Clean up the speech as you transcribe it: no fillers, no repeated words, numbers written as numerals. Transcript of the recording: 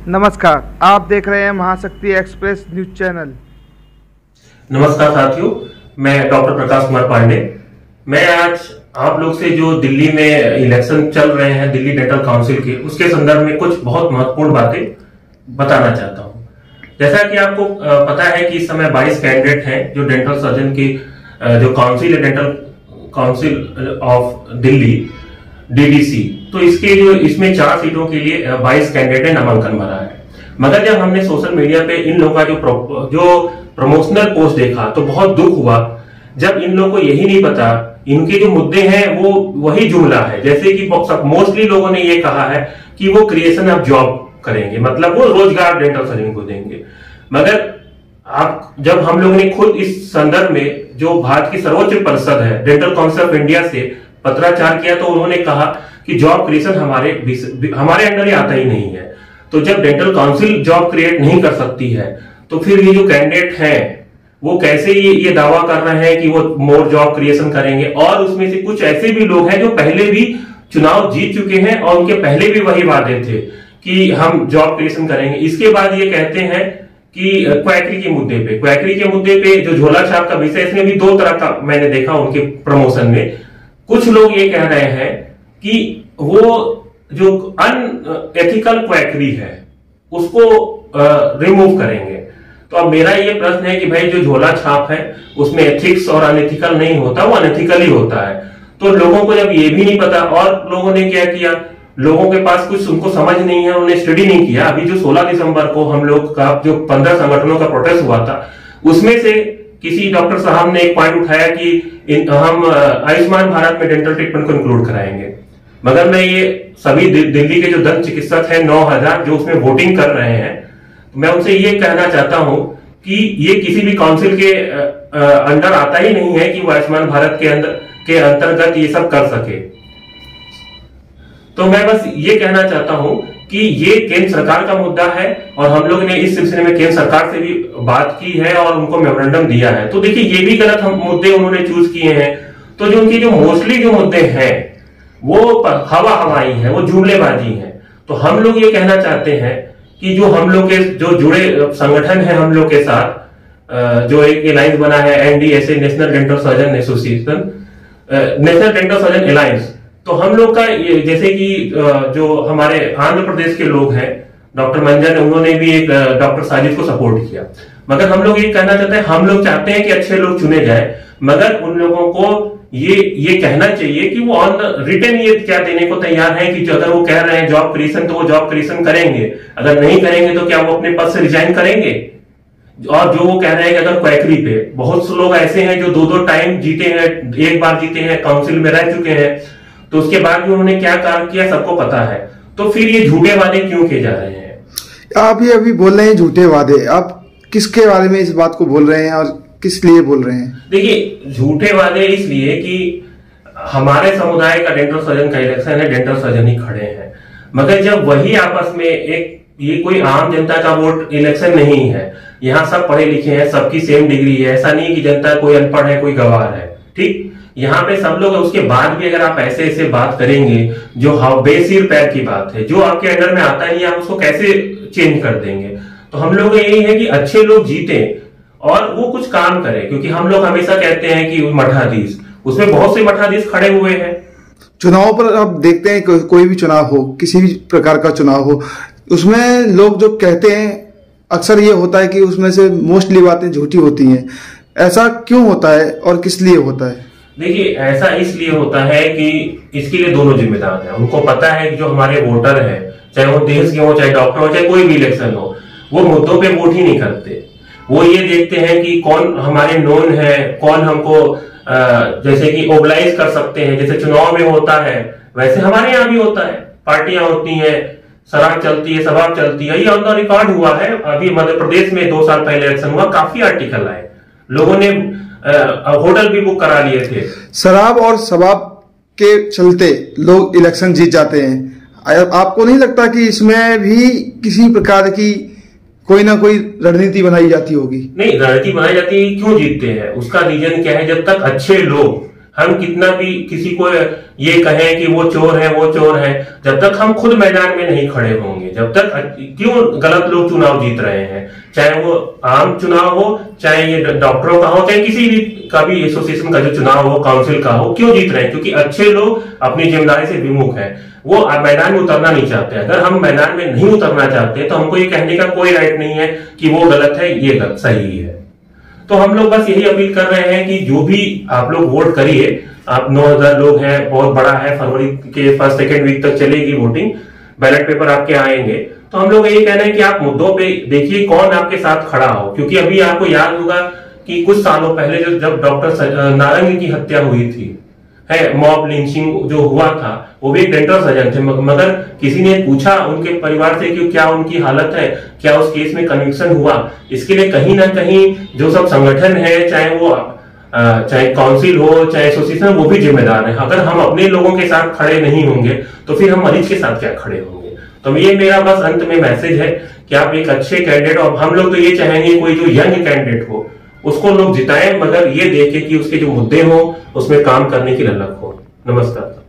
नमस्कार, आप देख रहे हैं महाशक्ति एक्सप्रेस न्यूज चैनल। नमस्कार साथियों, मैं डॉक्टर प्रकाश कुमार पांडे। मैं आज आप लोग से जो दिल्ली में इलेक्शन चल रहे हैं दिल्ली डेंटल काउंसिल के, उसके संदर्भ में कुछ बहुत महत्वपूर्ण बातें बताना चाहता हूं। जैसा कि आपको पता है कि इस समय 22 कैंडिडेट हैं जो डेंटल सर्जन की जो काउंसिल है, dental council of Delhi DDC, तो इसमें 4 सीटों के लिए 22 कैंडिडेट ने नामांकन भरा है। मगर जब हमने सोशल मीडिया पे इन लोगों का जो प्रमोशनल पोस्ट देखा तो बहुत दुख हुआ, जब इन लोगों को यही नहीं पता इनके जो मुद्दे हैं वो वही जुमला है। जैसे कि मोस्टली लोगों ने ये कहा है कि वो क्रिएशन ऑफ जॉब करेंगे, मतलब वो रोजगार डेंटल सर्जन को देंगे। मगर आप जब हम लोगों ने खुद इस संदर्भ में जो भारत की सर्वोच्च परिषद है डेंटल काउंसिल ऑफ इंडिया से पत्राचार किया, तो उन्होंने कहा कि जॉब क्रिएशन हमारे अंडर ही आता ही नहीं है। तो जब डेंटल काउंसिल जॉब क्रिएट नहीं कर सकती है तो फिर ये जो कैंडिडेट हैं वो कैसे ये दावा कर रहे हैं कि वो मोर जॉब क्रिएशन करेंगे। और उसमें से कुछ ऐसे भी लोग हैं जो पहले भी चुनाव जीत चुके हैं और उनके पहले भी वही वादे थे कि हम जॉब क्रिएशन करेंगे। इसके बाद ये कहते हैं कि क्वैकरी के मुद्दे पे जो झोला छाप का विषय, इसमें भी 2 तरह का मैंने देखा उनके प्रमोशन में। कुछ लोग ये कह रहे हैं कि वो जो अनएथिकल क्वैकरी है उसको रिमूव करेंगे। तो अब मेरा ये प्रश्न है कि भाई जो झोला छाप है उसमें एथिक्स और अनएथिकल नहीं होता, वो अनएथिकल ही होता है। तो लोगों को जब ये भी नहीं पता, और लोगों ने क्या किया, लोगों के पास कुछ उनको समझ नहीं है, उन्होंने स्टडी नहीं किया। अभी जो 16 दिसंबर को हम लोग का जो 15 संगठनों का प्रोटेस्ट हुआ था, उसमें से किसी डॉक्टर साहब ने एक पॉइंट उठाया कि हम आयुष्मान भारत में डेंटल ट्रीटमेंट को इंक्लूड कराएंगे। मगर मैं ये सभी दिल्ली के जो दंत चिकित्सक हैं 9000 जो उसमें वोटिंग कर रहे हैं, मैं उनसे ये कहना चाहता हूं कि ये किसी भी काउंसिल के अंडर आता ही नहीं है कि वो आयुष्मान भारत के अंतर्गत ये सब कर सके। तो मैं बस ये कहना चाहता हूं कि ये केंद्र सरकार का मुद्दा है और हम लोग ने इस सिलसिले में केंद्र सरकार से भी बात की है और उनको मेमोरेंडम दिया है। तो देखिए ये भी गलत मुद्दे उन्होंने चूज किए हैं। तो जो उनकी जो मोस्टली जो मुद्दे हैं वो हवाई है, वो जुमलेबाजी है। तो हम लोग ये कहना चाहते हैं कि जो हम लोग के जो जुड़े संगठन है हम लोग के साथ, जो एक अलायंस बना है NDSA, national dental surgeon association, national dental surgeon alliance, तो हम लोग का ये जैसे कि जो हमारे आंध्र प्रदेश के लोग हैं डॉक्टर मंजन, उन्होंने भी एक डॉक्टर साजिद को सपोर्ट किया। मगर हम लोग ये कहना चाहते हैं, हम लोग चाहते हैं कि अच्छे लोग चुने जाए, मगर उन लोगों को ये कहना चाहिए कि वो ऑन रिटर्न ये क्या देने को तैयार है कि अगर वो कह रहे हैं जॉब क्रिएशन तो वो जॉब क्रिएशन करेंगे, अगर नहीं करेंगे तो क्या वो अपने पद से रिजाइन करेंगे। और जो वो कह रहे हैं कि अगर क्वैकरी पे, बहुत से लोग ऐसे हैं जो 2-2 टाइम जीते हैं, एक बार जीते हैं, काउंसिल में रह चुके हैं, तो उसके बाद भी उन्होंने क्या काम किया सबको पता है। तो फिर ये झूठे वादे क्यों किए जा रहे हैं? आप ये अभी बोल रहे हैं झूठे वादे, आप किसके बारे में इस बात को बोल रहे हैं और किस लिए बोल रहे हैं? देखिए झूठे वादे इसलिए कि हमारे समुदाय का डेंटल सर्जन का इलेक्शन है, डेंटल सर्जन ही खड़े हैं। मगर जब वही आपस में ये कोई आम जनता का वोट इलेक्शन नहीं है, यहाँ सब पढ़े लिखे हैं, सबकी सेम डिग्री है, ऐसा नहीं कि जनता कोई अनपढ़ है कोई गंवार है, ठीक। यहाँ पे सब लोग, उसके बाद भी अगर आप ऐसे बात करेंगे जो बेसिर पैर की बात है, जो आपके अंडर में आता नहीं, आप उसको कैसे चेंज कर देंगे। तो हम लोग यही है कि अच्छे लोग जीते और वो कुछ काम करें, क्योंकि हम लोग हमेशा कहते हैं कि मठाधीश, उसमें बहुत से मठाधीश खड़े हुए हैं। चुनाव पर आप देखते हैं, कोई भी चुनाव हो, किसी भी प्रकार का चुनाव हो, उसमें लोग जो कहते हैं अक्सर ये होता है कि उसमें से मोस्टली बातें झूठी होती हैं। ऐसा क्यों होता है और किस लिए होता है? देखिए ऐसा इसलिए होता है कि इसके लिए दोनों जिम्मेदार हैं। उनको पता है कि जो हमारे वोटर हैं, चाहे वो देश के हो, चाहे डॉक्टर हो, चाहे कोई भी इलेक्शन हो, वो मुद्दों पे वोट ही नहीं करते। वो ये देखते हैं कि कौन हमारे नोन है, कौन हमको जैसे कि ओबलाइज कर सकते हैं। जैसे चुनाव में होता है वैसे हमारे यहाँ भी होता है, पार्टियां होती हैं, शराब चलती है, शबाब चलती है। ये ऑन द रिकॉर्ड हुआ है। अभी मध्य प्रदेश में 2 साल पहले इलेक्शन हुआ, काफी आर्टिकल आए, लोगों ने होटल भी बुक करा लिए थे। शराब और शबाब के चलते लोग इलेक्शन जीत जाते हैं। आपको नहीं लगता कि इसमें भी किसी प्रकार की कोई ना कोई रणनीति बनाई जाती होगी? नहीं, रणनीति बनाई जाती है, क्यों जीतते हैं उसका रीजन क्या है? जब तक अच्छे लोग हम कितना भी किसी को ये कहें कि वो चोर है, जब तक हम खुद मैदान में नहीं खड़े होंगे, जब तक क्यों गलत लोग चुनाव जीत रहे हैं, चाहे वो आम चुनाव हो, चाहे ये डॉक्टरों का हो, चाहे किसी भी का भी एसोसिएशन का जो चुनाव हो, काउंसिल का हो, क्यों जीत रहे हैं? क्योंकि अच्छे लोग अपनी जिम्मेदारी से विमुख है, वो मैदान में उतरना नहीं चाहते। अगर हम मैदान में नहीं उतरना चाहते तो हमको ये कहने का कोई राइट नहीं है कि वो गलत है, ये गलत सही है। तो हम लोग बस यही अपील कर रहे हैं कि जो भी आप लोग वोट करिए, आप 9000 लोग हैं, बहुत बड़ा है, फरवरी के फर्स्ट सेकेंड वीक तक चलेगी वोटिंग, बैलेट पेपर आपके आएंगे। तो हम लोग यही कह रहे हैं कि आप मुद्दों पे देखिए कौन आपके साथ खड़ा हो, क्योंकि अभी आपको याद होगा कि कुछ सालों पहले जब डॉक्टर नारंगी की हत्या हुई थी, है मॉब लिंचिंग जो हुआ था, वो भी एक डेंटल सर्जन थे, मगर किसी ने पूछा उनके परिवार से कि क्या उनकी हालत है, क्या उस केस में कन्विक्शन हुआ? इसके लिए कहीं ना कहीं जो सब संगठन है, चाहे काउंसिल हो, चाहे एसोसिएशन, वो भी जिम्मेदार है। अगर हम अपने लोगों के साथ खड़े नहीं होंगे तो फिर हम मरीज के साथ क्या खड़े होंगे? तो ये मेरा बस अंत में मैसेज है कि आप एक अच्छे कैंडिडेट, और हम लोग तो ये चाहेंगे कोई जो यंग कैंडिडेट हो उसको लोग जिताएं, मगर ये देखें कि उसके जो मुद्दे हो उसमें काम करने की ललक हो। नमस्कार।